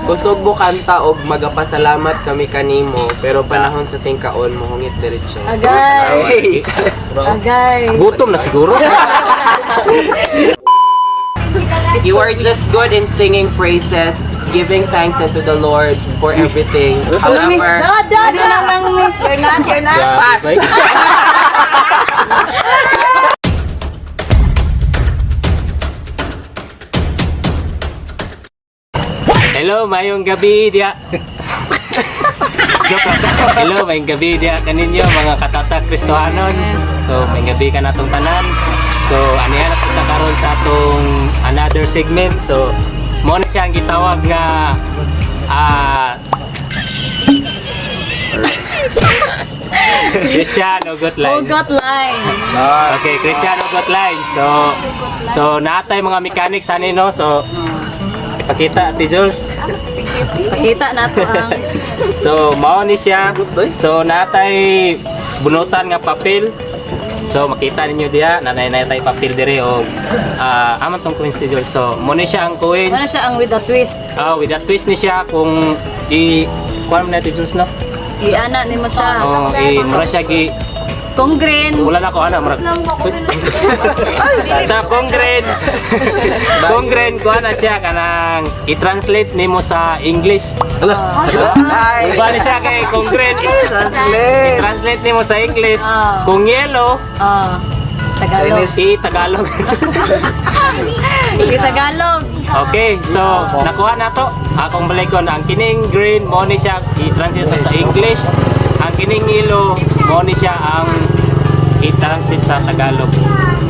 Kusog mo kanta og magapasalamat kami kanimo pero panahon sa tingkaon mohongit diretso. Agay. Agay. Gutom na siguro. You are just good in singing praises, giving thanks unto the Lord for everything. However, Dada lang ng you're not. pass. Hello, mayong gabi dia. Joke lang. Hello, mayong gabi dia kaninyo mga katatak Kristohanon. So, mayong gabi ka natong tanan. So, ano yan at karon sa atong another segment. So, mo na siya ang gitawag nga Cristiano Got Lines. Got lines. Okay, Cristiano Got Lines. So natay mga mechanics ani no. So ipakita Ate Jules. Pakita na to ang So mao ni siya. So natay bunutan nga papel. So makita ninyo diha nanay tay papel dire o aman tong coins ni Jules. So mo ni siya ang coins. ano siya ang with a twist. With that twist ni siya kung kuan mo na Ate Jules no. Iana ni mo siya. Mura siya gi Kung green. wala na ko ana murag sa Congren ko na siya kanang i-translate nimo sa English. Iba ni siya kay Congren i-translate nimo sa English. Kung yellow Tagalog. Tagalog. Tagalog. Okay, so nakuha na to. Akong balikon ang kining green mo ni siya i-translate sa English. Ang kining yellow mo ni siya ang i-translate sa Tagalog.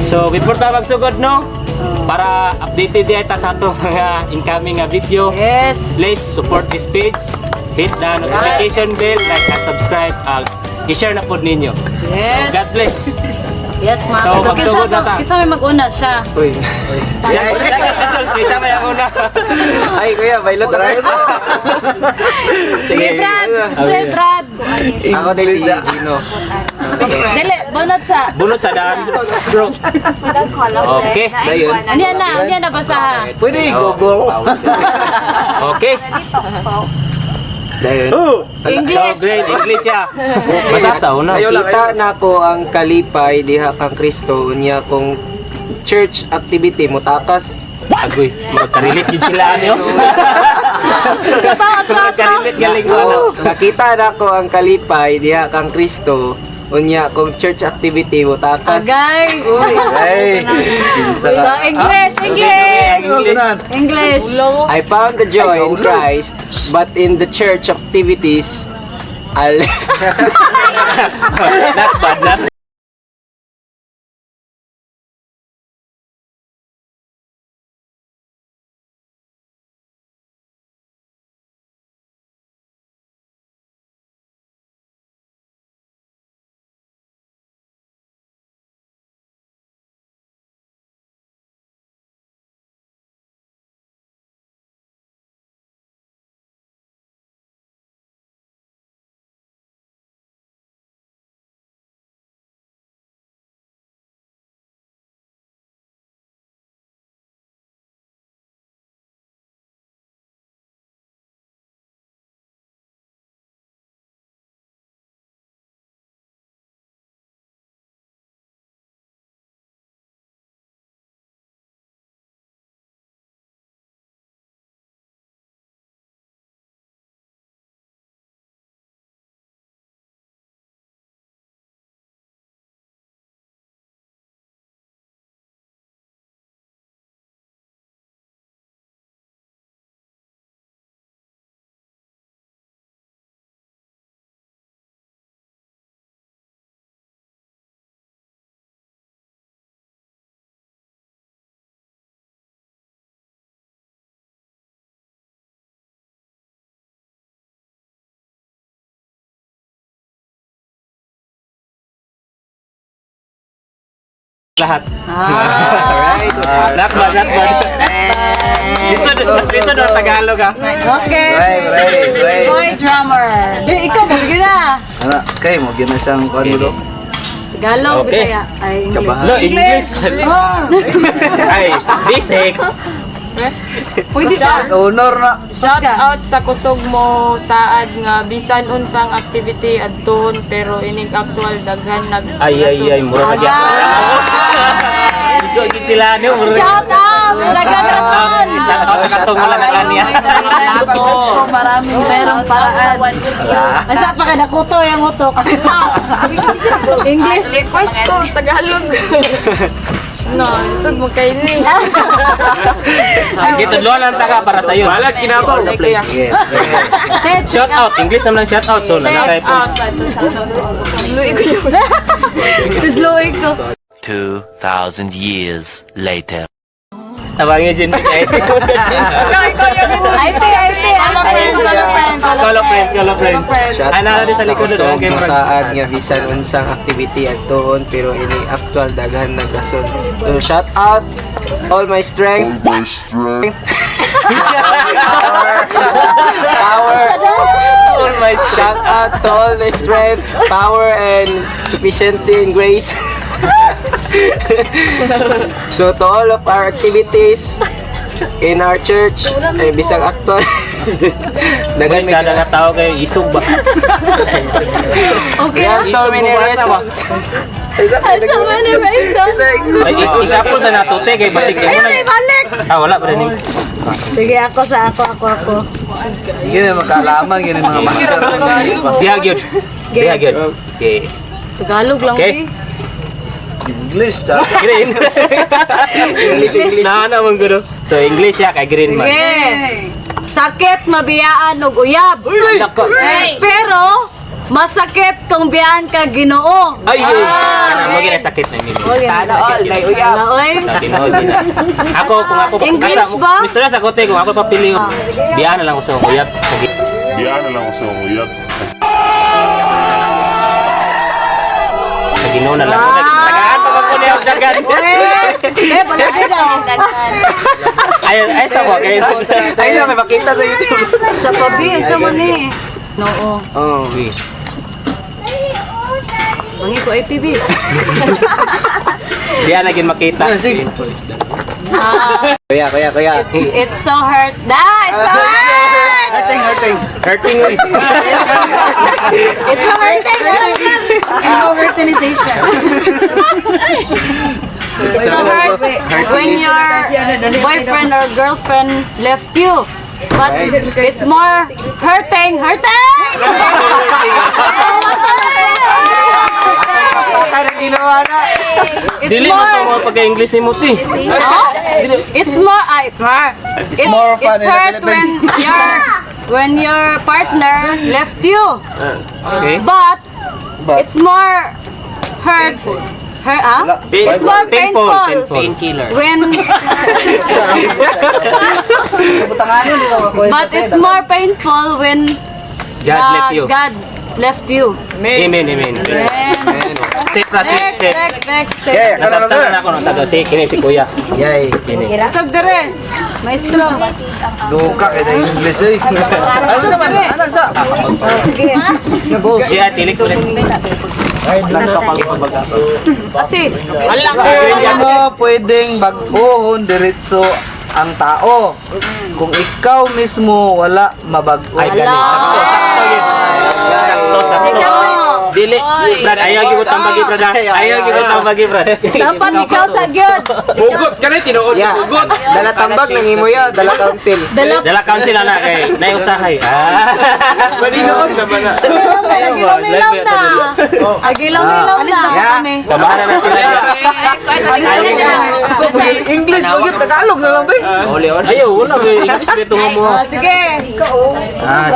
So before ta magsugod no, para updated di ta sa atong mga incoming nga video. Yes. Please support this page. Hit the notification bell, like and subscribe. I-share na po ninyo. Yes. So, God bless. Yes, ma'am. So, magsugod na ta. Kinsa may mag-una siya. Kaysa may ang una. Ay kuya, bailot tayo. Sige, Brad. Sige, Brad. Ako din si Gino. Dili, Bunot sa daan. Bro. Okay. Dayon. Ano na basaha. Pwede go. Okay. Dayon. English. So, great. English siya. Basta sa una. Nakita na ko ang kalipay diha kang Kristo unya kung church activity mo takas. Agoy, magkarilit yun sila ano. Magkarilit galing mo ano. Nakita na ko ang kalipay diha kang Kristo unya kung church activity mo takas. Agay. Uy. Ay. So, English. I found the joy in Christ, but in the church activities, I Not bad, not lahat. Alright. Not bad, not bad. Mas lisod ang Tagalog ha. Okay. Right. Boy drummer. Ikaw, mabigyan na. Ana, kay mo gina sang kuan mo. Tagalog, Okay. Bisaya. Ay, Kabahan. No, English. Oh. Ay, basic. Pwede ka. Honor na. Shout out sa kusog mo saad nga bisan unsang activity adton pero ining actual daghan nag Ay, mura na dyan. Ito sila, no? Shout out! Dagang rason! Shout out sa katong wala na kanya. Maraming merong paraan. Asa pa ka nakuto yung utok. English. request ko Tagalog. No, sud mo kay ni. Ito luan lang taga para sa'yo. Balag kinabaw. Yes. Shout out. English naman ang shout out. So, nalakay po. Tudloy ko. 2,000 years later. Tabangin dyan. IT. Call of friends. Shout Ano na rin sa likod kusog ng game mo friend. saad nga bisan unsang activity adtoon pero ini actual daghan nagdason. So shout out all my strength. Power. All my shout out to all my strength, power and sufficiency in grace. So to all of our activities in our church, ay bisang actual. Dagan sa na tao kayo, isog ba? We have so many reasons. So many reasons. Ay, isa po sa natute kay basig mo na. Balik! Wala pa rin. Sige, ako sa ako. Hindi na makalaman, ganyan mga master. Bihag yun. Okay. Tagalog lang, Okay. eh. English, ta. Green. English. Na naman gulo. So, English ya, kay green man. Sige. Sakit mabiyaan og uyab. Nako. Pero masakit kung biyaan ka Ginoo. Ay, kana mo gina sakit na mili. Sana all may uyab. Tinood din. Ako kung ako English ba? Mister sa kote kung ako papili. Biyaan na lang ko sa uyab. Biyaan na lang ako sa uyab. Sa Ginoo na lang. Tagaan pa ko niya dagan. Balagi daw. Ay sa ko kay. Ay, may makita sa YouTube. Sa pabin, sa mani. Oo. Oh, Mangi ko ITV. Biyaan na gin makita. Kuya. It's so hurt. It's so hurt. Hurting mo. It's so hurting. It's so hurtinization. It's so hurt when your boyfriend or girlfriend left you. But it's more hurting. It's Dili mo more. mo pagka-English ni Muti. It's more. It's more fun it's in the hurt when your partner left you. Okay. But it's more hurt. It's more painful. Painkiller. When but it's more painful when God left you. God left you. Amen. And Safe. next. Nasabtan na ako no sa si kini si Kuya. Yay. Sog dire. Maestro. Duka kaya English eh. Sog dire. Sige. Yeah, tilik ko rin. Ate. Hindi mo pwedeng baguhon diretso ang tao. Kung ikaw mismo wala mabago. Ay gani. Sakto yun. Sakto. Dili. Brad, ayaw gyud tambagi brad. Ayaw gyud tambagi brad. Dapat ikaw sa gyud. Hugot ka na tinuod. Hugot. Dala tambag ng imo ya, dala council. Dala council na kay nay usahay. Malinood naman na. Agilaw na. Agilaw na. kami. Kamara na sila. English bagit Tagalog na lang ba? Ayaw, wala ba English dito mo. Sige.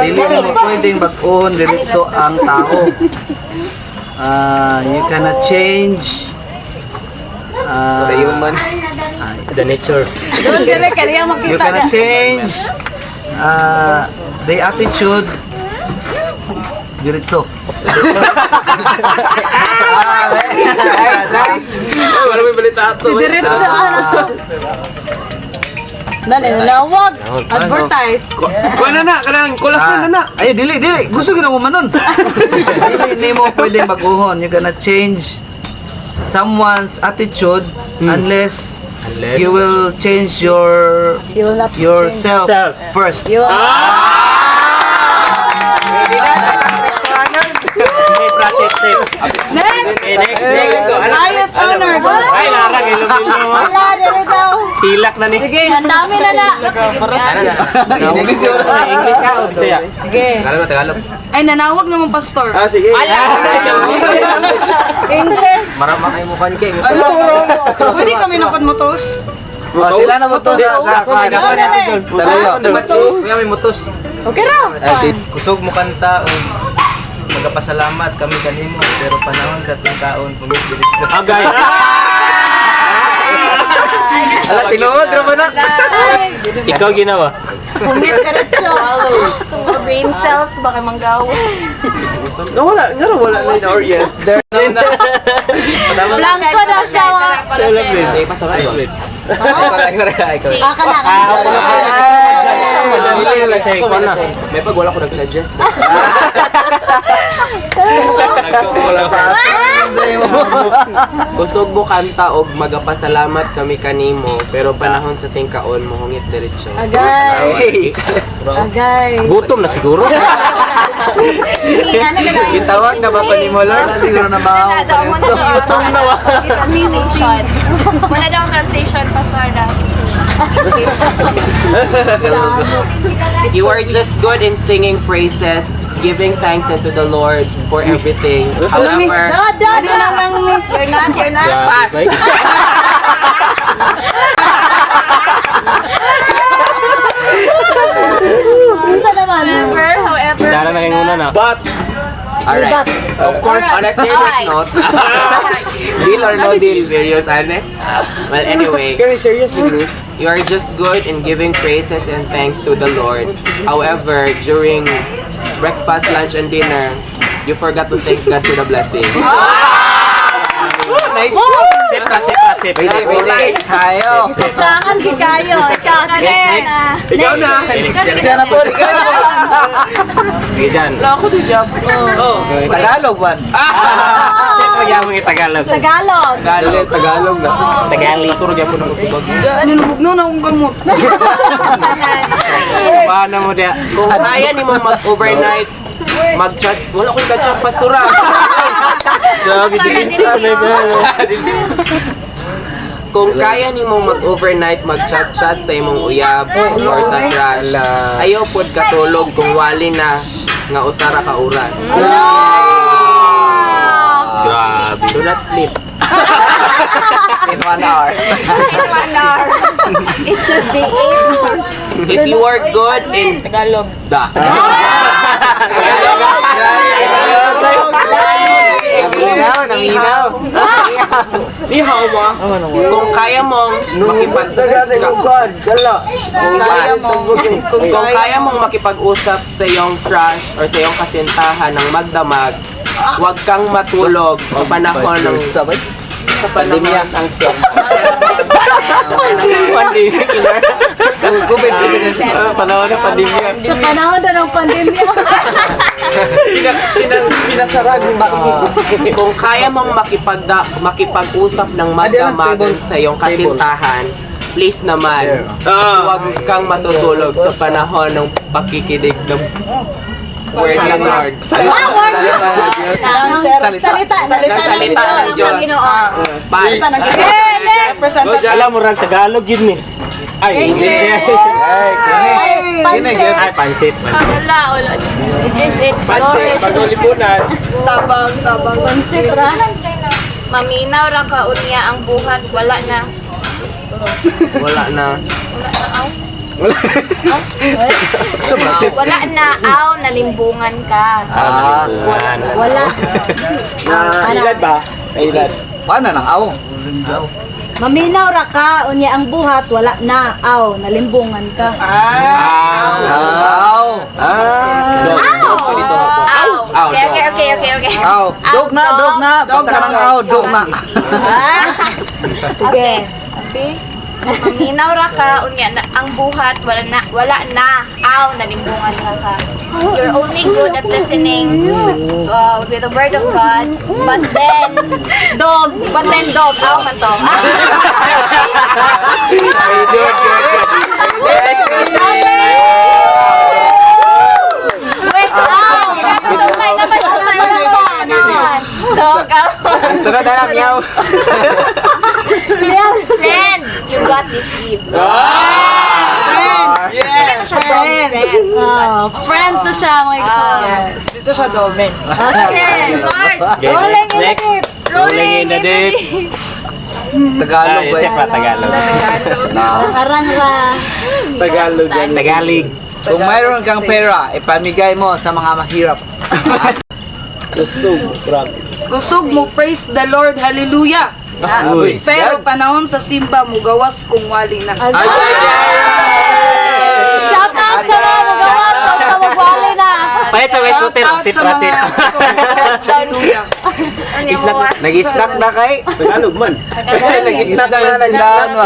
Dili mo pwedeng baguhon diretso ang tao. You cannot change the human. The nature. Doon dire kaniya You makita. cannot change the attitude diretso. Nice. Wala may balita Si diretso ano. Nanilawag. Advertise. Wala na, kanang kulak na. Ay, dili. Gusto ko na umanon. Dili mo pwedeng baguhon. You cannot change someone's attitude unless you will change your You will not yourself Self. first. You will Okay, proceed, safe. Next! Okay, next. Highest honor. Ay, larang, ilumilo. Wala, dali daw. Hilak na ni. Sige, ang dami na na. English ka o Bisaya? Sige. Ay, nanawag naman pastor. Sige. English. Marama kayo mo kan kay. Pwede kami napadmotos. Sila na mutos sa kan. Mutos. Kami mutos. Okay raw. Kusog mo kanta magapasalamat kami kanimo pero panahon sa ating kaon pugit diretso. Agay. Ala tinuod ra ba na? Ikaw ginawa. Pungit ka rin so. Brain cells, baka manggaw. Wala na in Orient. Blanco daw siya. Aka na. May pag wala ko nag-suggest. Kusog mo kanta og magapasalamat kami kanimo pero panahon sa tingkaon mo hungit diretso. Agay. Agay. Gutom na siguro. Gitawag na ba pa ni mo Lord? Siguro na ba? It's me nation. Wala daw translation, Pastor, na. You are just good in singing praises, giving thanks unto the Lord for everything. However, You're not. pass. Ano naman? However, Dara na kayo muna na. Alright. Of course, on a serious note, deal or no deal, serious, ane? Well, anyway, you are just good in giving praises and thanks to the Lord. However, during breakfast, lunch, and dinner, you forgot to thank God for the blessing. Nice. Sip. Hayo. Sobrahan di kayo. Ikaw, sige. Ikaw na. Siya na po. Sige dyan. Tagalog man. Sip, magyamang Tagalog. Tagalog. Tagalog na. Tagalog. Ninubog na akong gamot. Paano mo dia? Kung kaya ni mo mag-overnight, mag-chat, wala ko ka-chat, pastora. Grabe, division na ba? Kung kaya ni mo mag-overnight, mag-chat-chat sa imong uyab or sa crush, ayaw pod katulog kung wali na nga usara ka oras. Grabe. Do not sleep. In 1 hour. it should be 8. If you are good in Tagalog. Naminaw. Kung kaya mong makipag-usap sa iyong crush or sa iyong kasintahan ng magdamag, huwag kang matulog sa panahon ng pandemya ang Panahon ng pandemya. Sa panahon na ng pandemya. Kung kaya mong makipag-usap ng magdamagan sa iyong kasintahan, please naman, huwag kang matutulog sa panahon ng pakikinig ng word ng Lord. Salita ng Diyos. Pass. Alam mo rang Tagalog yun ni. Ay, English. Pansit. Ay, pansit. Wala. This is it. Pansit, pagulipunan. Pansit ra. Maminaw ra ka unya ang buhat. Wala na. Wala na. Wala na. Aw, nalimbungan ka. Wala. Ilan ba? Ilan? Paano nang aw? Maminaw ra ka, unya ang buhat, wala na. Aw, nalimbungan ka. Aw. Aw. Okay. Aw. Dog na. Basta ka ng aw, dog na. Sige. Maminaw ra ka unya na, ang buhat wala na aw nalimbungan ra ka. You're only good at listening with the word of God, but then dog aw man to. Good. Wait, aw. Sumay naman. Dog aw. Sunod na lang, yaw. Friend, you got this gift. Friend to siya, mga igsoon. Dito siya domen. Sige. Rolling in the deep. Rolling in the deep. Tagalog ba? Isip pa Tagalog. Arang ra. Tagalog yan. Tagalog. Kung mayroon kang pera, ipamigay mo sa mga mahirap. Kusog mo, praise the Lord, hallelujah. Uy, Pero panahon sa simba mo, gawas kung wali na. Shout out sa mga magawas sa magwali na. Pahit sa West Hotel, sit-rasit. Hallelujah. nag-snack na kay? Tagalog man. Nag-snack na nagdaan.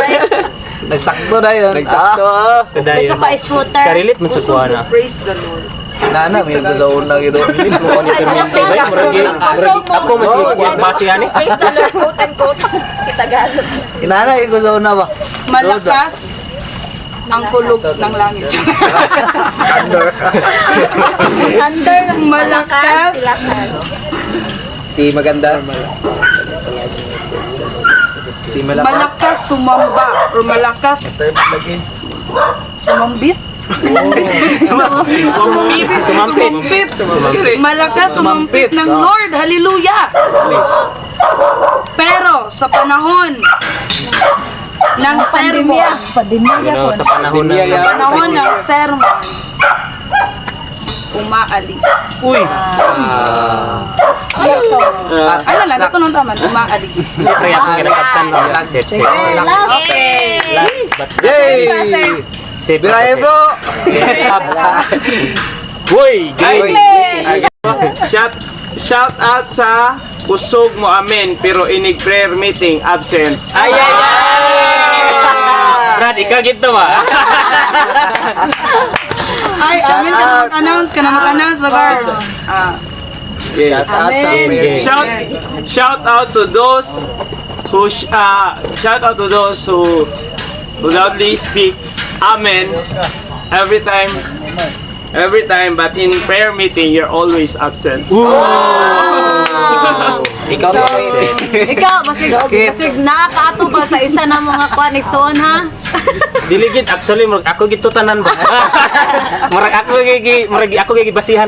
Nagsakto na yun. Nagsakto. Isa pa is water. Karilit man sa Kusog kuha mo, na. praise the Lord. Nana, may ko sa unang ito. Ako man si base yan eh. Praise the Lord, quote and quote. Tagalog. Inana, ko sa una ba? Malakas ang kulog ng langit. Under. Malakas Si Maganda. Si Malakas. malakas sumamba or malakas sumambit. Sumampit. Malakas sumampit ng Lord. Hallelujah. Pero sa panahon ng sermon, Sa panahon na panahon ng sermon, umaalis. Uy! Ano lang, ito nung tama, umaalis. Siyempre ako kinakaptan mo. Sip. Okay. Yay! Sip. Birahe bro! Uy! Gay! Shout out sa kusog mo amen pero inig prayer meeting absent. Ay! Brad, ikaw gito ba? Ay, amin ka na mag-announce, girl. Shout out sa prayer. Shout out to those who loudly speak amen every time but in prayer meeting you're always absent. Ikaw ba? Ikaw, masig nakakaato ba sa isa ng mga kwanigsoon ha? Diligid actually murag ako gito tanan ba. Murag ako gigi basihan